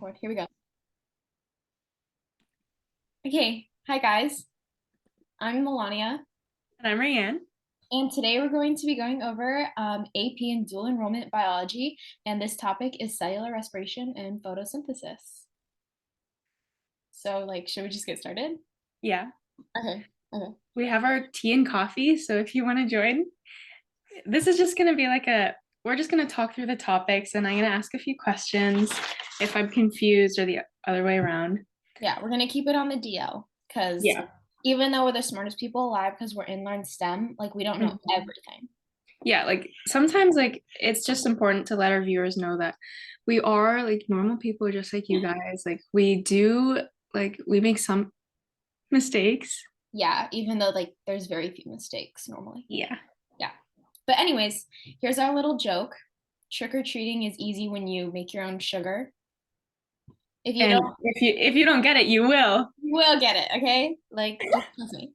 Record. Here we go. Okay, hi guys. I'm Melania, And I'm Rayanne. and today we're going to be going over AP and dual enrollment biology, and this topic is cellular respiration and photosynthesis. So, should we just get started? Yeah, Okay. Okay. we have our tea and coffee. So if you want to join, this is just going to be we're just going to talk through the topics and I'm going to ask a few questions if I'm confused or the other way around. Yeah, we're gonna keep it on the DL because Yeah. even though we're the smartest people alive because we're inline STEM, we don't know Mhm. everything. Yeah, sometimes it's just important to let our viewers know that we are normal people just like you guys. We make some mistakes. Yeah, even though there's very few mistakes normally. Yeah. Yeah. But anyways, here's our little joke. Trick or treating is easy when you make your own sugar. If you And don't, if you don't get it, you will. you will get it, okay? Just trust me.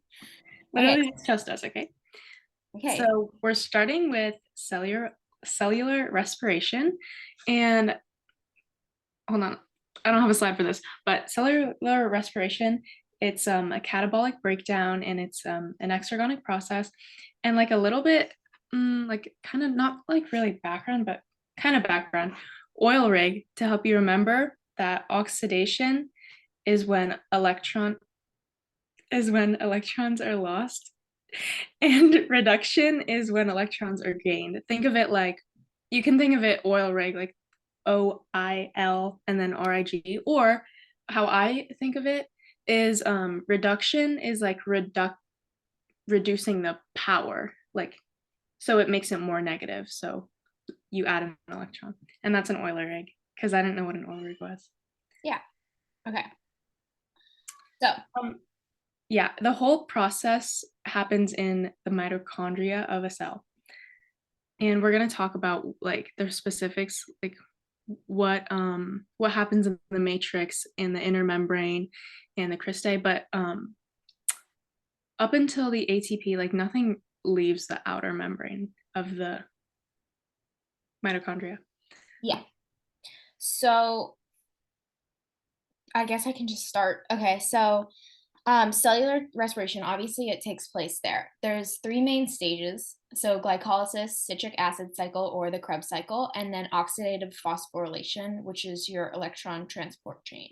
Okay, Literally just trust us, okay? okay. So we're starting with cellular respiration. And hold on, I don't have a slide for this, but cellular respiration, it's a catabolic breakdown and it's an exergonic process. And a little bit, kind of not really background, but kind of background, oil rig to help you remember that oxidation is when electrons are lost and reduction is when electrons are gained. You can think of it oil rig, like OIL and then RIG, or how I think of it is reduction is reducing the power, so it makes it more negative. So you add an electron, and that's an Euler rig because I didn't know what an Euler rig was. Yeah. Okay. So, Um, yeah, the whole process happens in the mitochondria of a cell. And we're going to talk about their specifics, what happens in the matrix and the inner membrane and the cristae, but up until the ATP, nothing leaves the outer membrane of the mitochondria. yeah. So, I guess I can just start. Okay. So, cellular respiration, obviously, it takes place there. There's three main stages. So, glycolysis, citric acid cycle, or the Krebs cycle, and then oxidative phosphorylation, which is your electron transport chain.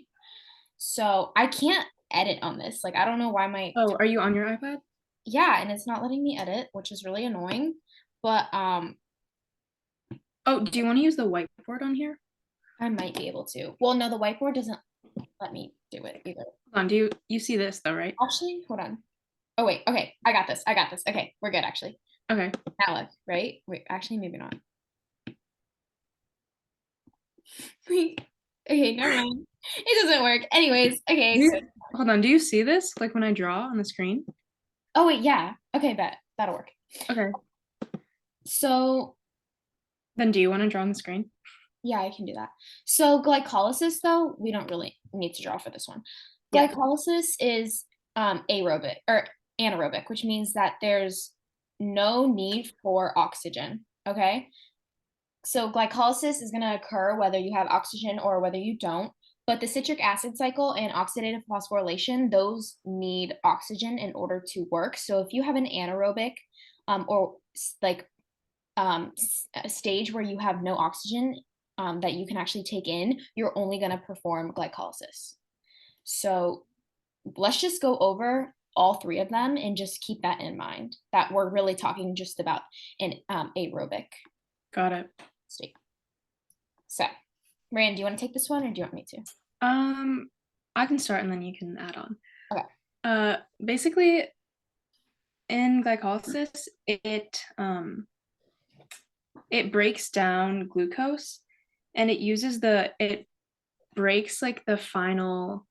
So, I can't edit on this. I don't know why my Oh, are you on your iPad? yeah, and it's not letting me edit, which is really annoying. But Oh, do you want to use the whiteboard on here? I might be able to. Well, no, the whiteboard doesn't let me do it either. Hold on, do you see this though, right? Actually, hold on. Oh wait, okay, I got this. I got this. Okay, we're good actually. Okay. Now look, right? Wait, actually, maybe not. Wait. Okay, never mind. It doesn't work. Anyways, Do okay. you, hold on, do you see this when I draw on the screen? Oh wait, yeah. Okay, bet that'll work. Okay. So Then do you want to draw on the screen? yeah, I can do that. So glycolysis, though, we don't really need to draw for this one. Yeah. Glycolysis is aerobic or anaerobic, which means that there's no need for oxygen. Okay. So glycolysis is going to occur whether you have oxygen or whether you don't. But the citric acid cycle and oxidative phosphorylation, those need oxygen in order to work. So if you have an anaerobic or a stage where you have no oxygen that you can actually take in, you're only going to perform glycolysis. So let's just go over all three of them and just keep that in mind that we're really talking just about an aerobic Got it. state. So, Rand, do you want to take this one or do you want me to? Um, I can start and then you can add on. Okay. Basically, in glycolysis, it breaks down glucose, and it breaks the final.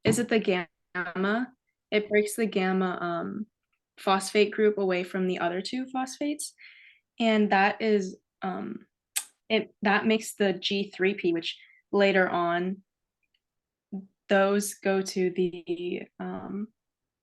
Is it the gamma? It breaks the gamma phosphate group away from the other two phosphates, and that makes the G3P, which later on those go to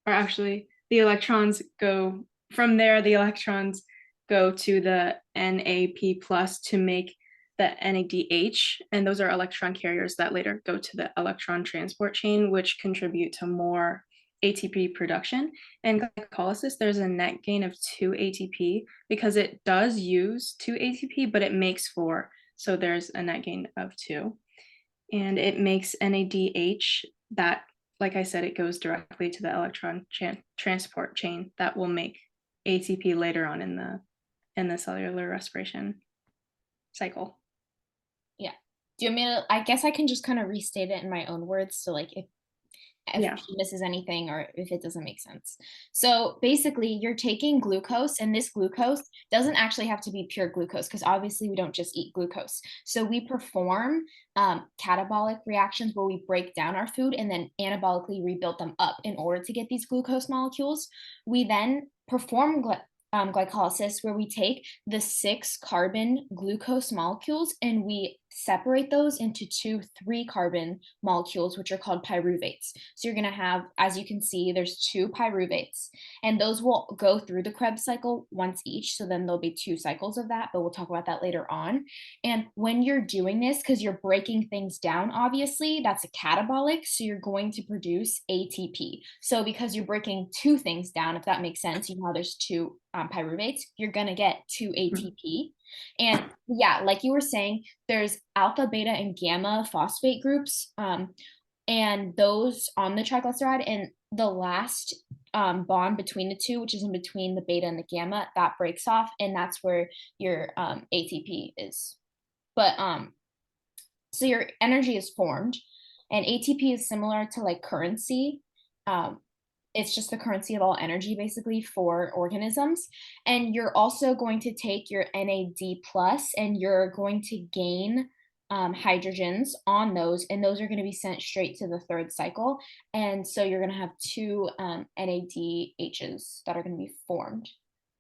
or actually the electrons go from there. The electrons go to the NAP plus to make the NADH, and those are electron carriers that later go to the electron transport chain, which contribute to more ATP production. And glycolysis, there's a net gain of 2 ATP because it does use 2 ATP, but it makes 4. So there's a net gain of 2. And it makes NADH that, like I said, it goes directly to the electron transport chain that will make ATP later on in the cellular respiration cycle. Yeah. Do you want me to, I guess I can just kind of restate it in my own words. So like if Yeah. she misses anything or if it doesn't make sense. So basically, you're taking glucose, and this glucose doesn't actually have to be pure glucose because obviously we don't just eat glucose. So we perform catabolic reactions where we break down our food and then anabolically rebuild them up in order to get these glucose molecules. We then perform glycolysis where we take the 6 carbon glucose molecules and we separate those into 2 3 carbon molecules, which are called pyruvates. So you're going to have, as you can see, there's 2 pyruvates, and those will go through the Krebs cycle once each. So then there'll be 2 cycles of that, but we'll talk about that later on. And when you're doing this, because you're breaking things down, obviously, that's a catabolic. So you're going to produce ATP. So because you're breaking 2 things down, if that makes sense, you know how there's 2 pyruvates, you're going to get 2 ATP. And yeah, like you were saying, there's alpha, beta, and gamma phosphate groups, and those on the triglyceride. And the last bond between the two, which is in between the beta and the gamma, that breaks off, and that's where your ATP is. But so your energy is formed, and ATP is similar to like currency. It's just the currency of all energy basically for organisms. And you're also going to take your NAD plus and you're going to gain hydrogens on those, and those are going to be sent straight to the 3rd cycle. And so you're going to have 2 NADHs that are going to be formed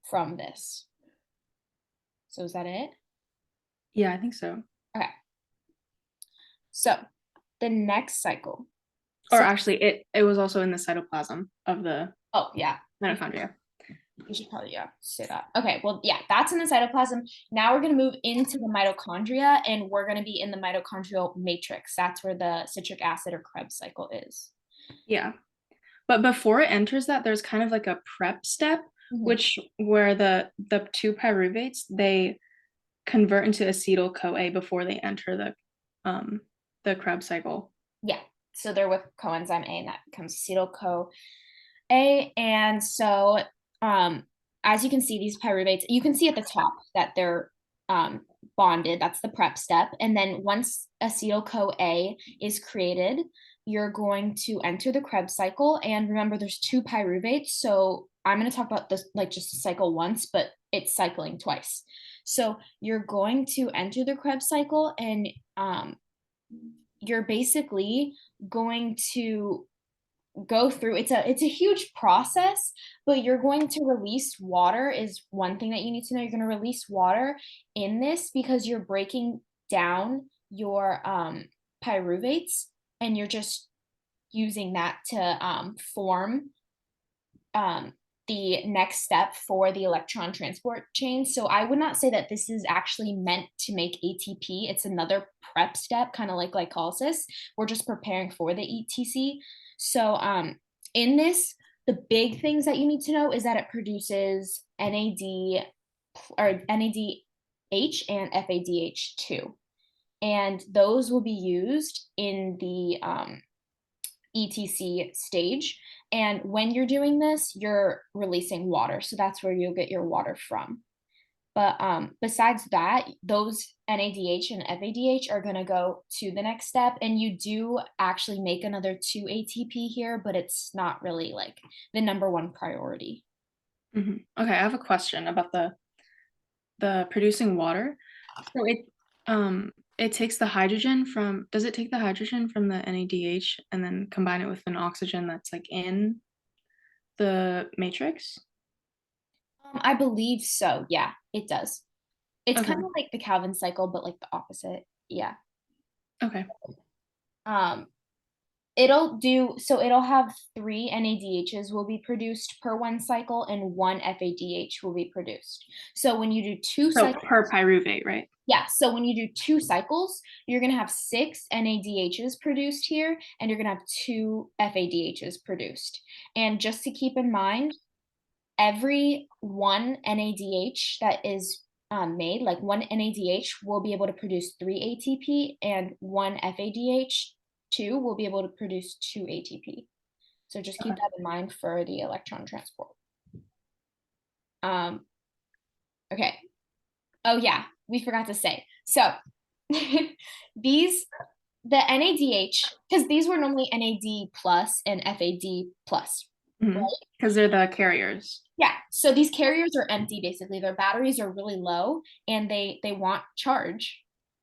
from this. So is that it? Yeah, I think so. Okay. So the next cycle. Or So, actually, it was also in the cytoplasm of the oh yeah, mitochondria. you should probably say that. Okay, well, yeah, that's in the cytoplasm. Now we're going to move into the mitochondria, and we're going to be in the mitochondrial matrix. That's where the citric acid or Krebs cycle is. Yeah. But before it enters that, there's kind of like a prep step, Mhm. which where the 2 pyruvates, they convert into acetyl CoA before they enter the Krebs cycle. Yeah, so they're with coenzyme A, and that becomes acetyl-CoA. And so, as you can see, these pyruvates, you can see at the top that they're bonded. That's the prep step. And then once acetyl-CoA is created, you're going to enter the Krebs cycle. And remember, there's 2 pyruvates. So I'm going to talk about this like just a cycle once, but it's cycling twice. So you're going to enter the Krebs cycle, and you're basically going to go through, it's a huge process, but you're going to release water is one thing that you need to know. You're going to release water in this because you're breaking down your pyruvates, and you're just using that to form the next step for the electron transport chain. So I would not say that this is actually meant to make ATP. It's another prep step, kind of like glycolysis. We're just preparing for the ETC. So in this, the big things that you need to know is that it produces NAD or NADH and FADH2. And those will be used in the ETC stage. And when you're doing this, you're releasing water. So that's where you'll get your water from. But besides that, those NADH and FADH are going to go to the next step. And you do actually make another 2 ATP here, but it's not really like the #1 priority. Okay, I have a question about the producing water. So it takes the hydrogen from, does it take the hydrogen from the NADH and then combine it with an oxygen that's like in the matrix? I believe so. Yeah, it does. It's Okay. kind of like the Calvin cycle, but like the opposite. Yeah. Okay. Um, it'll have 3 NADHs will be produced per 1 cycle, and 1 FADH will be produced. So when you do 2 So cycles per pyruvate, right? Yeah, so when you do 2 cycles, you're gonna have 6 NADHs produced here, and you're gonna have 2 FADHs produced. And just to keep in mind, every one NADH that is made, like one NADH will be able to produce 3 ATP, and one FADH2 will be able to produce 2 ATP. So just keep that in mind for the electron transport. Okay. Oh yeah, we forgot to say. So these the NADH, because these were normally NAD plus and FAD plus, right? Because they're the carriers. Yeah. So these carriers are empty basically. Their batteries are really low and they want charge.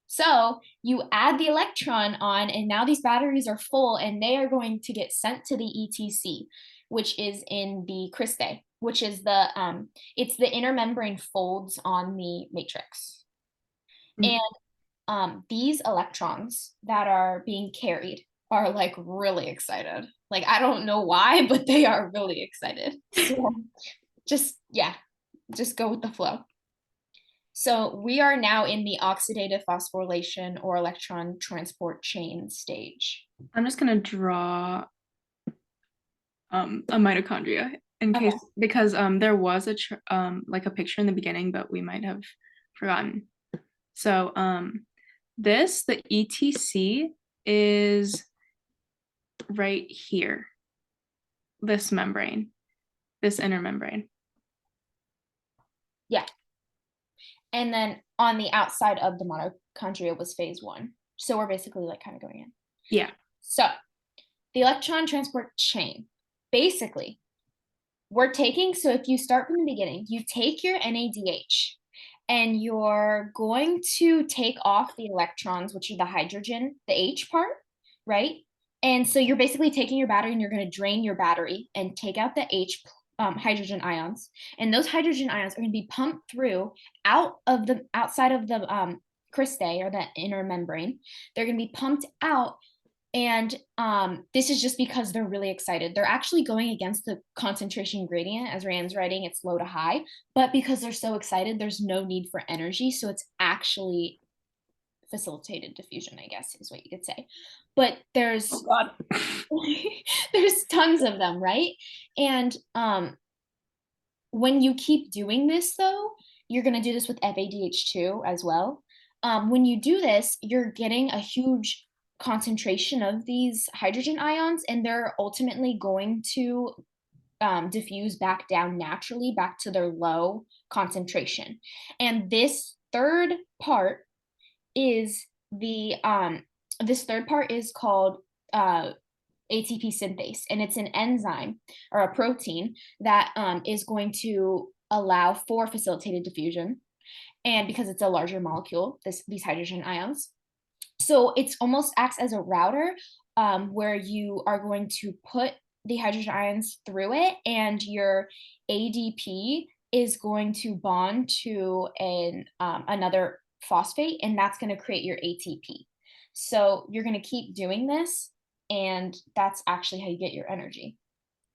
So you add the electron on, and now these batteries are full, and they are going to get sent to the ETC, which is in the cristae, which is it's the inner membrane folds on the matrix. And these electrons that are being carried are like really excited. Like I don't know why, but they are really excited. So yeah, just go with the flow. So we are now in the oxidative phosphorylation or electron transport chain stage. I'm just gonna draw a mitochondria in Okay. case, because there was like a picture in the beginning, but we might have forgotten. So the ETC is right here. This membrane, this inner membrane. Yeah. And then on the outside of the mitochondria was phase 1. So we're basically like kind of going in. Yeah. So the electron transport chain, basically, so if you start from the beginning, you take your NADH and you're going to take off the electrons, which are the hydrogen, the H part, right? And so you're basically taking your battery and you're going to drain your battery and take out the H hydrogen ions. And those hydrogen ions are going to be pumped through outside of the cristae or the inner membrane. They're going to be pumped out, and this is just because they're really excited. They're actually going against the concentration gradient. As Rand's writing, it's low to high, but because they're so excited, there's no need for energy. So it's actually facilitated diffusion, I guess is what you could say. But Oh God. there's tons of them, right? And when you keep doing this, though, you're going to do this with FADH2 as well. When you do this, you're getting a huge concentration of these hydrogen ions, and they're ultimately going to diffuse back down naturally back to their low concentration. And this third part is called ATP synthase, and it's an enzyme or a protein that is going to allow for facilitated diffusion. And because it's a larger molecule, these hydrogen ions, so it's almost acts as a router, where you are going to put the hydrogen ions through it, and your ADP is going to bond to another phosphate, and that's going to create your ATP. So you're going to keep doing this, and that's actually how you get your energy,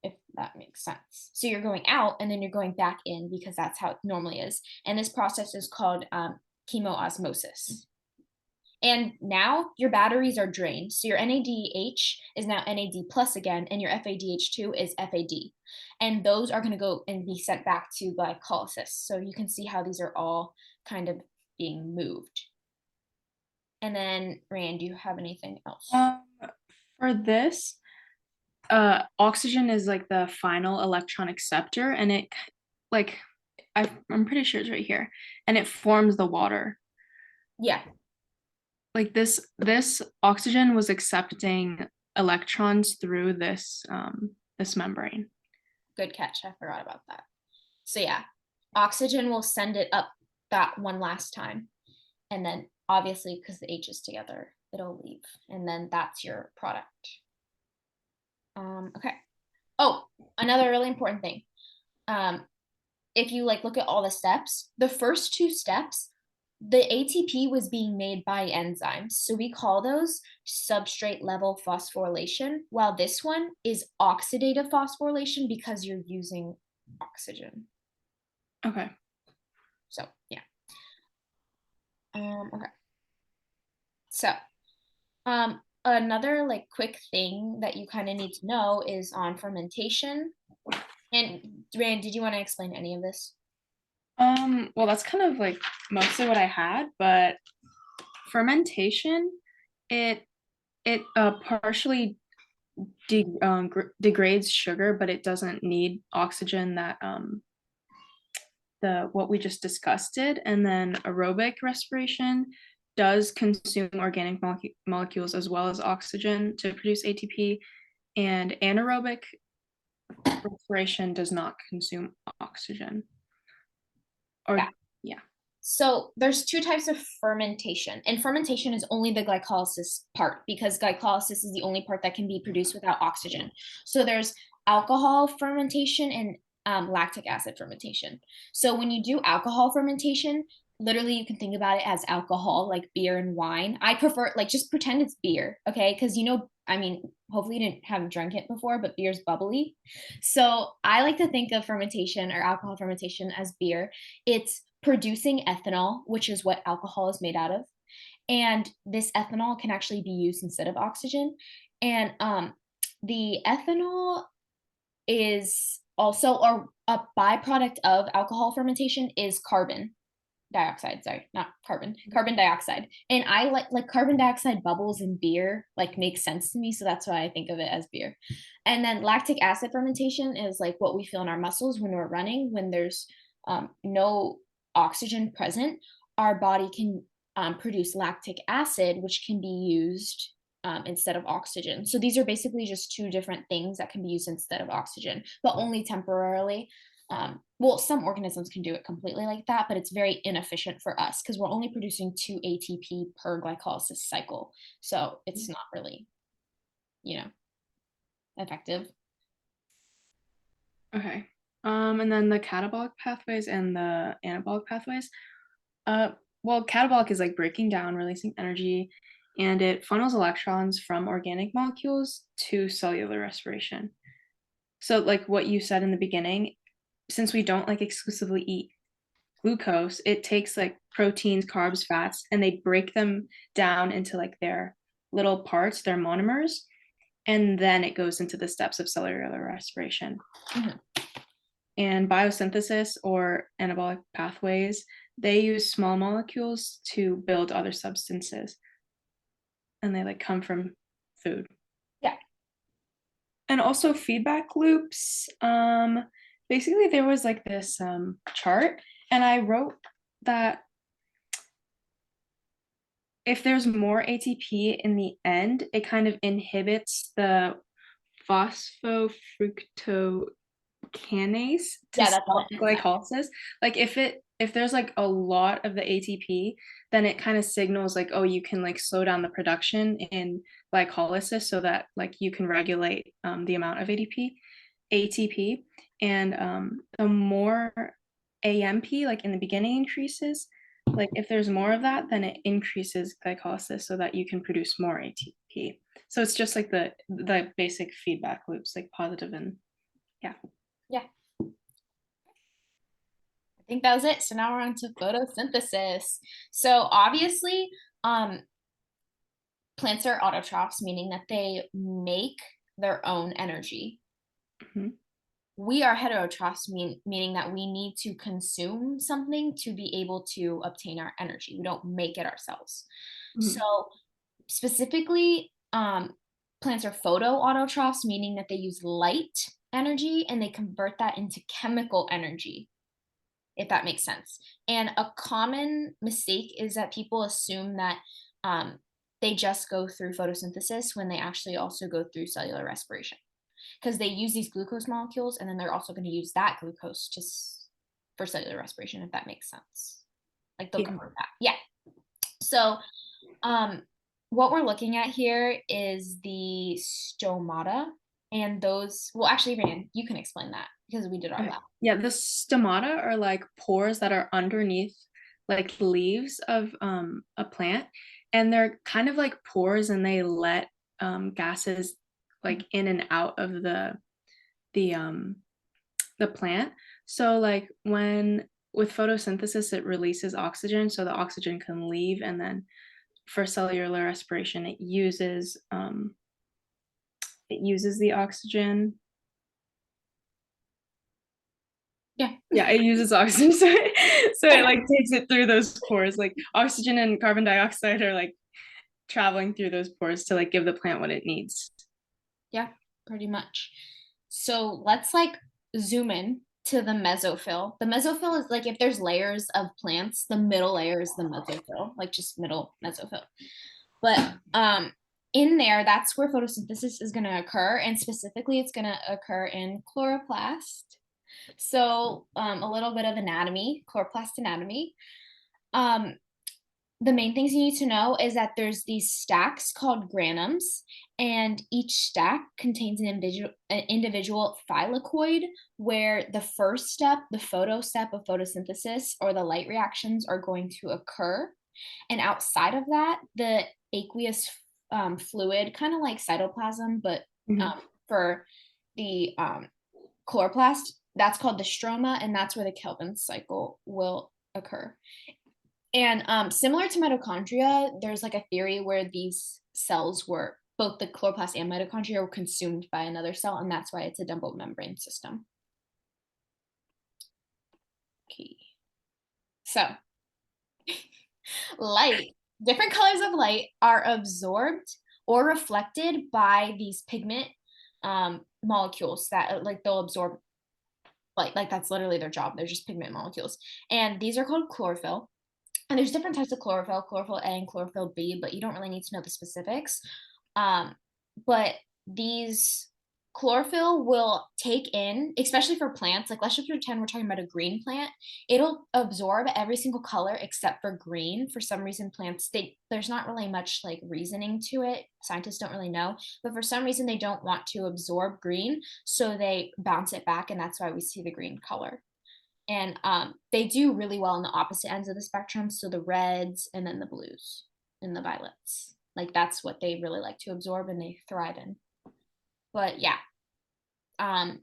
if that makes sense. So you're going out and then you're going back in because that's how it normally is. And this process is called chemoosmosis. And now your batteries are drained. So your NADH is now NAD plus again, and your FADH2 is FAD. And those are going to go and be sent back to glycolysis. So you can see how these are all kind of being moved. And then, Rand, do you have anything else? For this, oxygen is like the final electron acceptor, and it like I'm pretty sure it's right here, and it forms the water. Yeah. Like this oxygen was accepting electrons through this membrane. Good catch. I forgot about that. So yeah, oxygen will send it up that one last time. And then obviously, because the H is together, it'll leave. And then that's your product. Okay. Oh, another really important thing. If you look at all the steps, the first 2 steps, the ATP was being made by enzymes. So we call those substrate level phosphorylation, while this one is oxidative phosphorylation because you're using oxygen. Okay. So yeah. Okay. So, another like quick thing that you kind of need to know is on fermentation. And Rand, did you want to explain any of this? Well, that's kind of like mostly what I had, but fermentation, it partially degrades sugar, but it doesn't need oxygen that the what we just discussed did. And then aerobic respiration does consume organic molecules as well as oxygen to produce ATP, and anaerobic respiration does not consume oxygen. Or Yeah. yeah. So there's two types of fermentation, and fermentation is only the glycolysis part because glycolysis is the only part that can be produced without oxygen. So there's alcohol fermentation and lactic acid fermentation. So when you do alcohol fermentation, literally you can think about it as alcohol, like beer and wine. I prefer like just pretend it's beer, okay? Because I mean, hopefully you didn't have drunk it before, but beer's bubbly. So I like to think of fermentation or alcohol fermentation as beer. It's producing ethanol, which is what alcohol is made out of. And this ethanol can actually be used instead of oxygen. And the ethanol is also, or a byproduct of alcohol fermentation is carbon dioxide, sorry, not carbon dioxide. And I like carbon dioxide bubbles in beer, like makes sense to me. So that's why I think of it as beer. And then lactic acid fermentation is like what we feel in our muscles when we're running, when there's no oxygen present, our body can produce lactic acid, which can be used instead of oxygen. So these are basically just two different things that can be used instead of oxygen, but only temporarily. Well, some organisms can do it completely like that, but it's very inefficient for us because we're only producing 2 ATP per glycolysis cycle. So it's not really, you know, effective. Okay. And then the catabolic pathways and the anabolic pathways. Uh, well, catabolic is like breaking down, releasing energy, and it funnels electrons from organic molecules to cellular respiration. So, like what you said in the beginning, since we don't like exclusively eat glucose, it takes like proteins, carbs, fats, and they break them down into like their little parts, their monomers, and then it goes into the steps of cellular respiration. Mhm. And biosynthesis or anabolic pathways, they use small molecules to build other substances, and they like come from food. Yeah. And also feedback loops. Basically there was like this chart, and I wrote that if there's more ATP in the end, it kind of inhibits the phosphofructokinase to Yeah, that's what stop it said. glycolysis. Like if there's like a lot of the ATP, then it kind of signals like, oh, you can like slow down the production in glycolysis so that like you can regulate the amount of ATP. And the more AMP like in the beginning increases, like if there's more of that, then it increases glycolysis so that you can produce more ATP. So it's just like the basic feedback loops, like positive and yeah. Yeah, I think that was it. So now we're on to photosynthesis. So obviously, um, plants are autotrophs, meaning that they make their own energy. Mhm. We are heterotrophs, meaning that we need to consume something to be able to obtain our energy. We don't make it ourselves. So Mhm. specifically, plants are photoautotrophs, meaning that they use light energy and they convert that into chemical energy, if that makes sense. And a common mistake is that people assume that they just go through photosynthesis when they actually also go through cellular respiration because they use these glucose molecules and then they're also going to use that glucose just for cellular respiration, if that makes sense. Like they'll Yeah. convert that. Yeah. So um, what we're looking at here is the stomata, and those, well, actually, Rand, you can explain that because we did our Okay. lab. Yeah, the stomata are like pores that are underneath like leaves of a plant, and they're kind of like pores, and they let gases like in and out of the um the plant. So like when with photosynthesis, it releases oxygen, so the oxygen can leave, and then for cellular respiration, it uses the oxygen. Yeah. Yeah, it uses oxygen, so it like takes it through those pores. Like oxygen and carbon dioxide are like traveling through those pores to like give the plant what it needs. Yeah, pretty much. So let's like zoom in to the mesophyll. The mesophyll is like if there's layers of plants, the middle layer is the mesophyll, like just middle mesophyll. But in there, that's where photosynthesis is going to occur, and specifically, it's going to occur in chloroplast. So a little bit of anatomy, chloroplast anatomy. Um, the main things you need to know is that there's these stacks called granums, and each stack contains an individual thylakoid, where the first step, the photo step of photosynthesis or the light reactions, are going to occur. And outside of that, the aqueous fluid, kind of like cytoplasm, but Mhm. for the chloroplast, that's called the stroma, and that's where the Kelvin cycle will occur. And similar to mitochondria, there's like a theory where these cells were both the chloroplast and mitochondria were consumed by another cell, and that's why it's a double membrane system. Okay. So, light, different colors of light are absorbed or reflected by these pigment molecules that like they'll absorb light. Like that's literally their job. They're just pigment molecules. And these are called chlorophyll. And there's different types of chlorophyll A and chlorophyll B, but you don't really need to know the specifics. Um, but these chlorophyll will take in, especially for plants, like let's just pretend we're talking about a green plant, it'll absorb every single color except for green. For some reason, plants, there's not really much like reasoning to it. Scientists don't really know, but for some reason they don't want to absorb green, so they bounce it back, and that's why we see the green color. And they do really well on the opposite ends of the spectrum, so the reds and then the blues and the violets, like that's what they really like to absorb and they thrive in. But yeah, um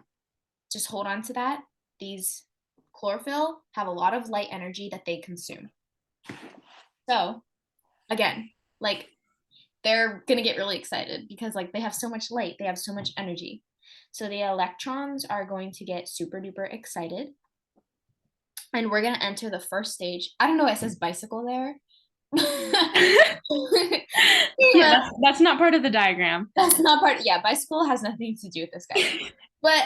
just hold on to that. These chlorophyll have a lot of light energy that they consume. So again, like they're gonna get really excited because like they have so much light, they have so much energy. So the electrons are going to get super duper excited, and we're gonna enter the first stage. I don't know why it says bicycle there. Yeah, that's not part of the diagram. That's not part. Yeah, bicycle has nothing to do with this guy. But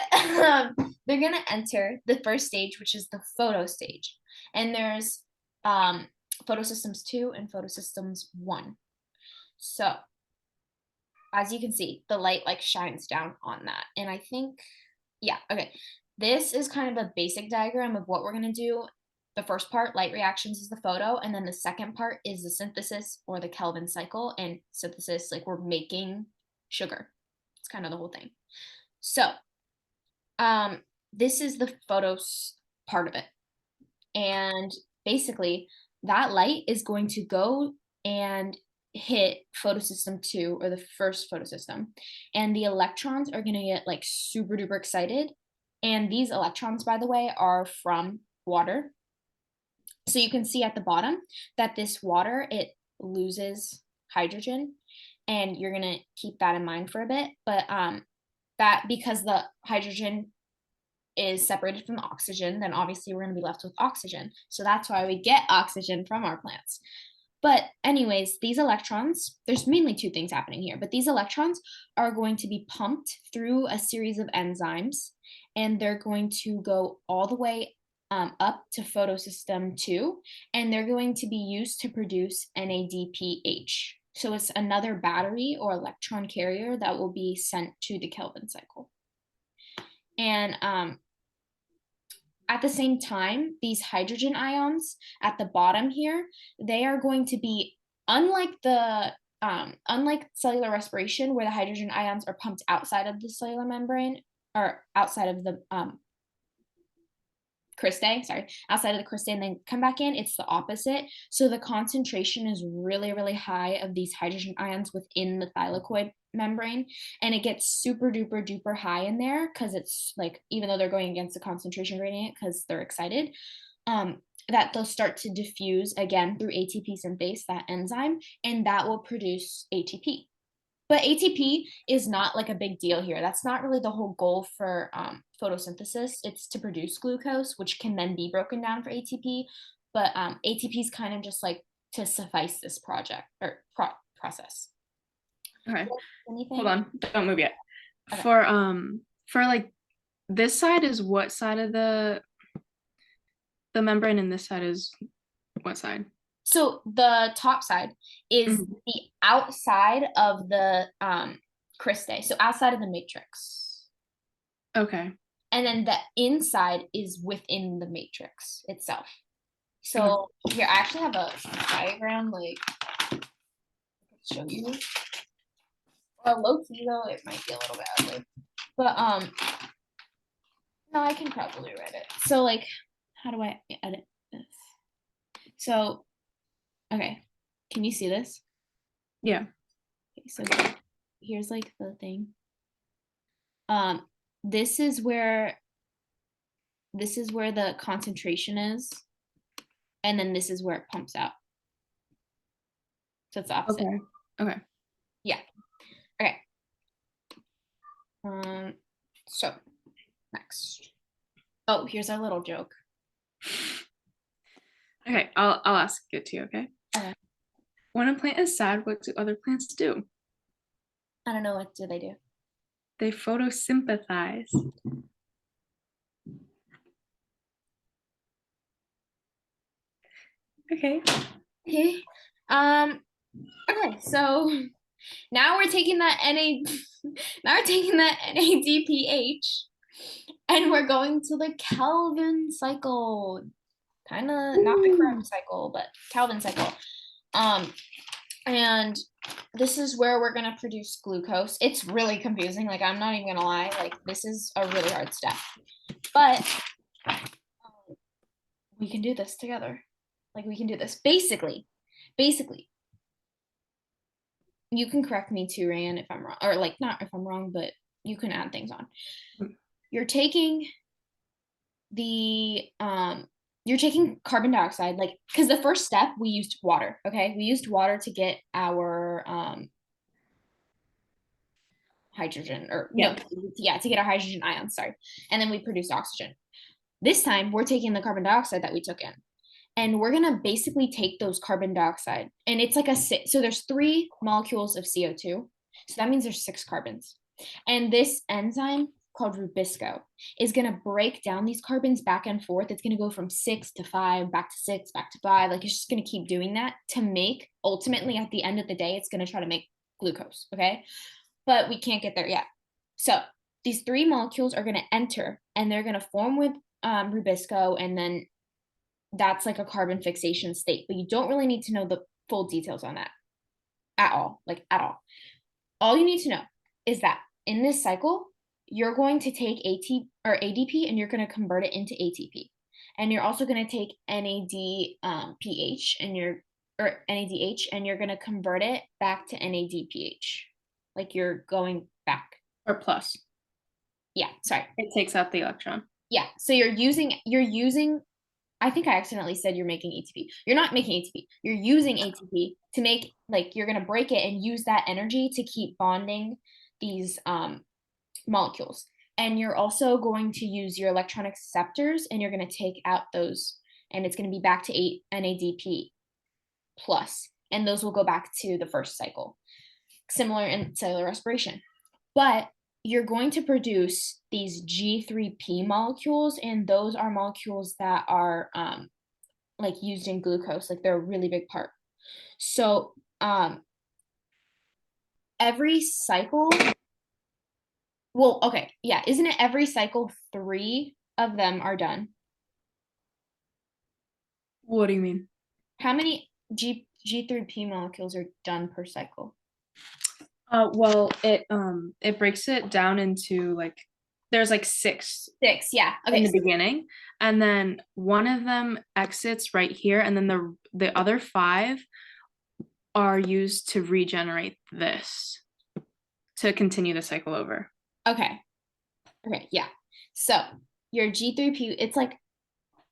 they're gonna enter the first stage, which is the photo stage, and there's um, photosystems 2 and photosystems 1. So as you can see, the light like shines down on that, and I think, yeah, okay. This is kind of a basic diagram of what we're gonna do. The first part, light reactions, is the photo, and then the second part is the synthesis or the Kelvin cycle. And synthesis, like we're making sugar. It's kind of the whole thing. So, this is the photos part of it, and basically that light is going to go and hit photosystem 2 or the first photosystem, and the electrons are going to get like super duper excited. And these electrons, by the way, are from water. So you can see at the bottom that this water, it loses hydrogen, and you're going to keep that in mind for a bit. But that, because the hydrogen is separated from the oxygen, then obviously we're going to be left with oxygen. So that's why we get oxygen from our plants. But anyways, these electrons, there's mainly two things happening here, but these electrons are going to be pumped through a series of enzymes, and they're going to go all the way up to photosystem 2, and they're going to be used to produce NADPH. So it's another battery or electron carrier that will be sent to the Kelvin cycle. And at the same time, these hydrogen ions at the bottom here, they are going to be unlike cellular respiration, where the hydrogen ions are pumped outside of the cellular membrane or outside of the outside of the cristae and then come back in. It's the opposite. So the concentration is really, really high of these hydrogen ions within the thylakoid membrane, and it gets super duper duper high in there because it's like, even though they're going against the concentration gradient because they're excited, that they'll start to diffuse again through ATP synthase, that enzyme, and that will produce ATP. But ATP is not like a big deal here. That's not really the whole goal for photosynthesis. It's to produce glucose, which can then be broken down for ATP. But ATP is kind of just like to suffice this project or process. Okay. Anything? Hold on. Don't move yet. Okay. For like this side is what side of the membrane, and this side is what side? So the top side is Mhm. the outside of the cristae, so outside of the matrix. Okay. And then the inside is within the matrix itself. Okay. So here, I actually have a diagram, like, show you. Well, low key though, it might be a little bit ugly. But no, I can probably write it. So like, how do I edit this? So, okay, can you see this? Yeah. Okay, so here's like the thing. Um, this is where the concentration is, and then this is where it pumps out. So it's the opposite. Okay. Okay. Yeah. Okay. So next. Oh, here's our little joke. Okay. I'll ask it to you. Okay. Okay. When a plant is sad, what do other plants do? I don't know, what do they do? They photosynthesize. Okay. Okay. Okay, so now we're taking that now we're taking that NADPH and we're going to the Kelvin cycle. Kind of not the Krebs cycle, but Kelvin cycle. And this is where we're gonna produce glucose. It's really confusing. Like, I'm not even gonna lie. Like, this is a really hard step, but we can do this together. Like, we can do this. Basically, you can correct me too, Ryan, if I'm wrong, or like not if I'm wrong, but you can add things on. You're taking the you're taking carbon dioxide, like, because the first step we used water. Okay, we used water to get our hydrogen, or no, Yeah. yeah, to get our hydrogen ions, sorry, and then we produced oxygen. This time we're taking the carbon dioxide that we took in, and we're gonna basically take those carbon dioxide, and it's like so there's 3 molecules of CO2, so that means there's 6 carbons, and this enzyme called Rubisco is gonna break down these carbons back and forth. It's gonna go from 6 to 5, back to 6, back to 5. Like, it's just gonna keep doing that to make, ultimately at the end of the day, it's gonna try to make glucose. Okay, but we can't get there yet. So these 3 molecules are gonna enter, and they're gonna form with Rubisco, and then that's like a carbon fixation state, but you don't really need to know the full details on that at all, like at all. All you need to know is that in this cycle, you're going to take ADP and you're going to convert it into ATP. And you're also going to take NADPH and or NADH, and you're going to convert it back to NADPH. Like, you're going back. Or plus. Yeah, sorry. It takes out the electron. Yeah, so you're using I think I accidentally said you're making ATP. You're not making ATP. You're using ATP to make, like, you're going to break it and use that energy to keep bonding these molecules. And you're also going to use your electron acceptors, and you're going to take out those, and it's going to be back to 8 NADP plus, and those will go back to the first cycle. Similar in cellular respiration. But you're going to produce these G3P molecules, and those are molecules that are like used in glucose, like they're a really big part. So every cycle, well, okay, yeah, isn't it every cycle 3 of them are done? What do you mean? How many G3P molecules are done per cycle? Well, it breaks it down into like there's like 6 6, yeah. in Okay, the beginning, and then one of them exits right here, and then the other 5 are used to regenerate this to continue the cycle over. okay, yeah. So your G3P, it's like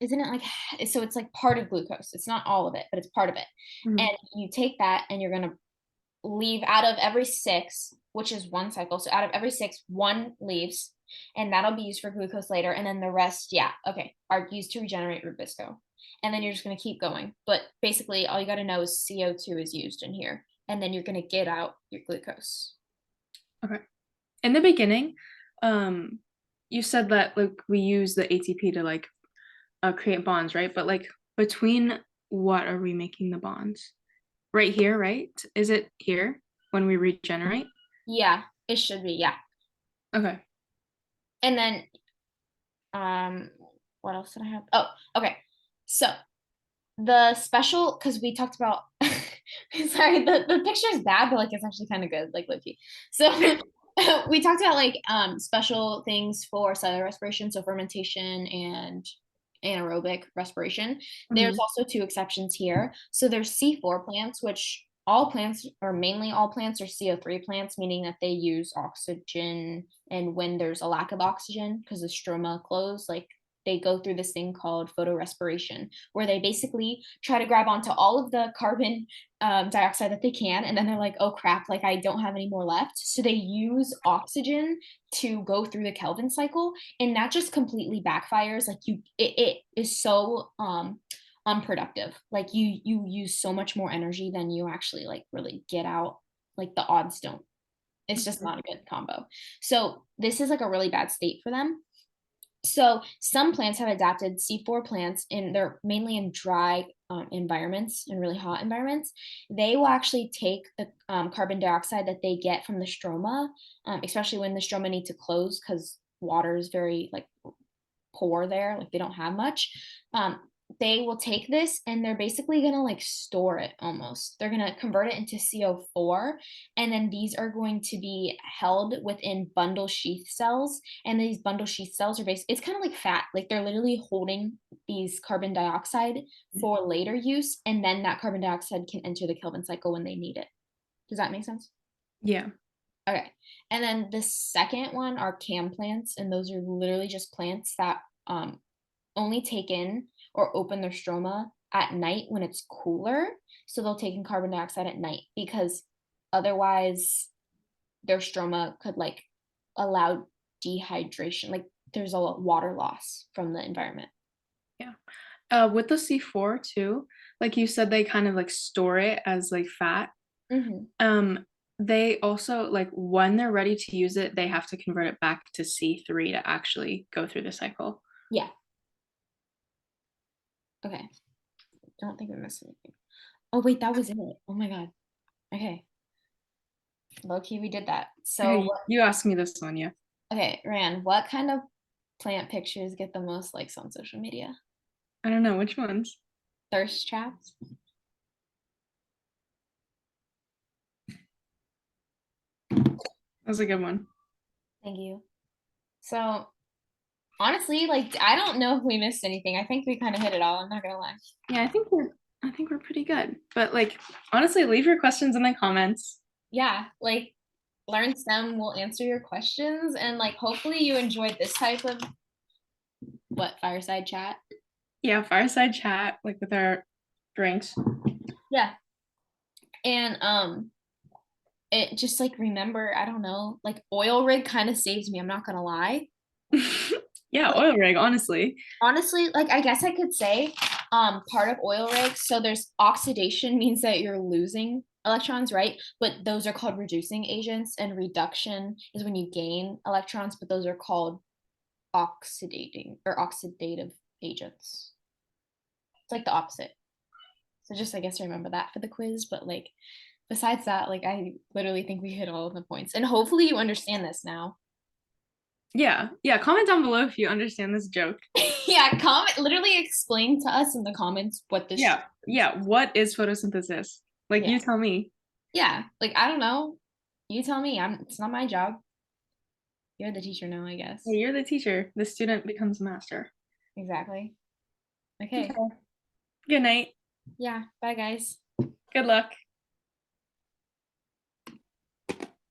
isn't it like, so it's like part of glucose. It's not all of it, but it's part of it. Mhm. And you take that and you're going to leave out of every 6, which is one cycle. So out of every 6, 1 leaves, and that'll be used for glucose later. And then the rest, yeah, okay, are used to regenerate Rubisco. And then you're just going to keep going. But basically, all you got to know is CO2 is used in here. And then you're going to get out your glucose. Okay. In the beginning, you said that like we use the ATP to like create bonds, right? But like between what are we making the bonds? Right here, right? Is it here when we regenerate? Yeah, it should be. Yeah. Okay. And then, what else did I have? Oh, okay. So the special, because we talked about, sorry, the picture is bad, but like it's actually kind of good, like Loki. So we talked about like special things for cellular respiration, so fermentation and anaerobic respiration. There's Mhm. also 2 exceptions here. So there's C4 plants, which all plants, or mainly all plants, are CO3 plants, meaning that they use oxygen. And when there's a lack of oxygen, because the stroma close, like they go through this thing called photorespiration, where they basically try to grab onto all of the carbon dioxide that they can, and then they're like, oh crap, like I don't have any more left. So they use oxygen to go through the Kelvin cycle, and that just completely backfires. Like it is so unproductive. Like you use so much more energy than you actually like really get out. Like the odds don't. It's just not a good combo. So this is like a really bad state for them. So some plants have adapted C4 plants in they're mainly in dry environments and really hot environments. They will actually take the carbon dioxide that they get from the stroma, especially when the stroma need to close because water is very like poor there, like they don't have much. um, they will take this and they're basically going to like store it almost. They're going to convert it into CO4, and then these are going to be held within bundle sheath cells. And these bundle sheath cells are based, it's kind of like fat, like they're literally holding these carbon dioxide for later use, and then that carbon dioxide can enter the Kelvin cycle when they need it. Does that make sense? Yeah. Okay. And then the second one are cam plants, and those are literally just plants that only take in or open their stroma at night when it's cooler. So they'll take in carbon dioxide at night because otherwise their stroma could like allow dehydration. Like there's a water loss from the environment. Yeah. With the C4 too, like you said, they kind of like store it as like fat. Mm-hmm. They also like when they're ready to use it, they have to convert it back to C3 to actually go through the cycle. Yeah. Okay. Don't think we missed anything. Oh wait, that was it. Oh my god. Okay. Low key, we did that. So Okay, you asked me this one, yeah. okay, Rand, what kind of plant pictures get the most likes on social media? I don't know which ones. Thirst traps? That was a good one. Thank you. So honestly, like I don't know if we missed anything. I think we kind of hit it all. I'm not gonna lie. Yeah, I think we're pretty good. But like honestly, leave your questions in the comments. Yeah, like Learn STEM will answer your questions, and like hopefully you enjoyed this type of what fireside chat. Yeah, fireside chat, like with our drinks. Yeah, and it just like remember, I don't know, like oil rig kind of saves me. I'm not gonna lie. Yeah, oil rig, honestly. Honestly, like I guess I could say part of oil rigs, so there's oxidation means that you're losing electrons, right? But those are called reducing agents, and reduction is when you gain electrons, but those are called oxidating or oxidative agents. It's like the opposite. So just I guess remember that for the quiz, but like besides that, like I literally think we hit all of the points, and hopefully you understand this now. Yeah, yeah. Comment down below if you understand this joke. Yeah, comment, literally explain to us in the comments what this Yeah, is. yeah. What is photosynthesis? Like, Yeah. you tell me. Yeah, like I don't know. You tell me. It's not my job. You're the teacher now, I guess. Hey, you're the teacher. The student becomes a master. Exactly. Okay. Okay. Good night. Yeah. Bye, guys. Good luck.